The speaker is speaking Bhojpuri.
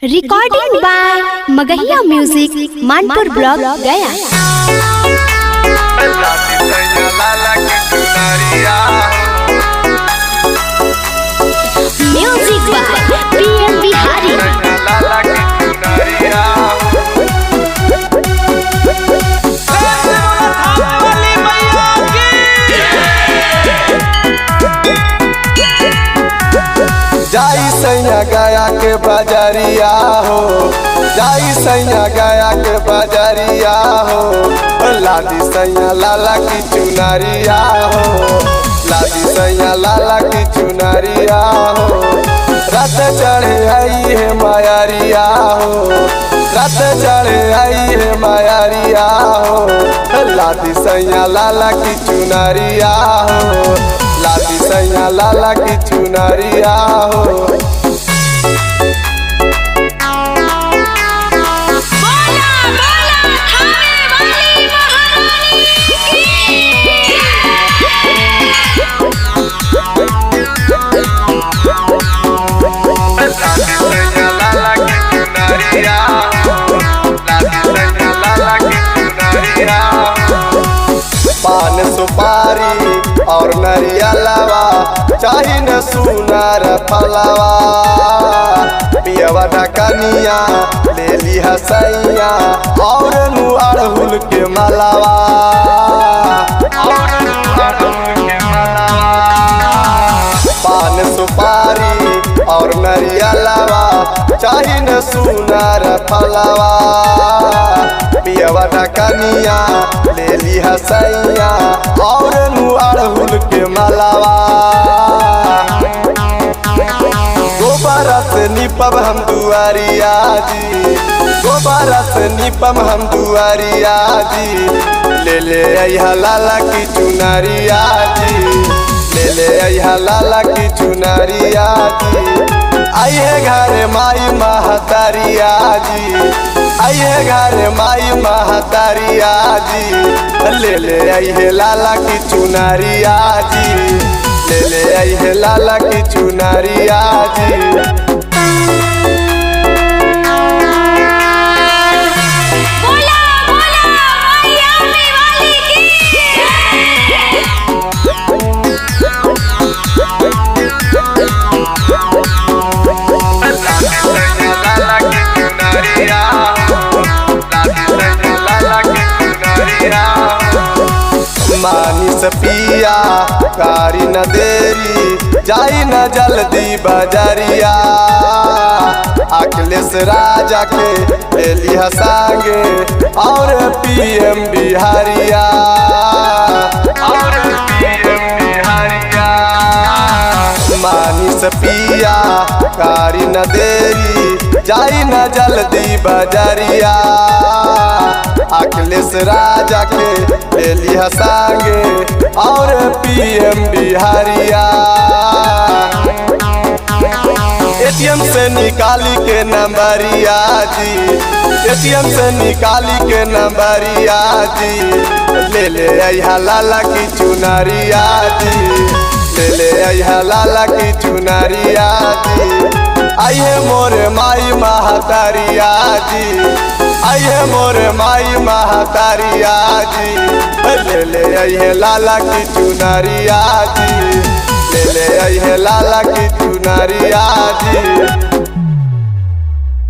Recording by Magahiya music Manpur block Gaya. Music by PM Bihari. जाई सैया गया के बाजारिया हो, जाई सैया गया के बाजारिया हो, लादी सैया लाला की चुनरिया हो, लादी सैया लाला की चुनरिया हो। रात चढ़े आई है मायारिया हो, रात चढ़े आई है मायारिया हो, लादी सैया लाला की चुनरिया हो, लादी सैया लाला की चुनरिया हो। पान सुपारी और नरियलवा चाही न सुनार फलवा, पियवा ढकनिया ले ली हसैया और नु अड़हुल के मलवा, पान सुपारी और नरियलवा चाही न सुनार फलवा, पियवा ढकनिया ले ली हसैया और नु अड़हुल के मलवा। गोबारा से निपब हम दुआरिया जी, गोबारा से निपब हम दुआरिया जी, ले ले अइहा लाला की चुनरिया जी, ले ले अइहा लाला की चुनरिया जी। आइए घर माई महतारिया जी, आइए घर माई महतारिया जी, ले ले आइए लाला की चुनरिया जी, ले ले आइए लाला की चुनरिया जी। मानिस पिया कारी न देरी, जाई न जल्दी बजरिया, अखिलेश राजा के ले लिया संगे और पीएम बिहारिया, और पीएम बिहारिया। मानिस पिया कारी न देरी, जाई न जल्दी बजरिया, अखिलेश राजा के ले लिया संगे और पीएम बिहारिया। एटीएम से निकाली के नंबरिया जी, एटीएम से निकाली के नंबरिया जी, ले ले अइहा लाला की चुनरिया जी, ले ले अइहा लाला की चुनरिया जी। आइए मोरे माई महतारिया जी, आइए मोरे माई महतारिया जी, ले ले आइए लाला की चुनरिया जी, ले ले आइए लाला की चुनरिया जी।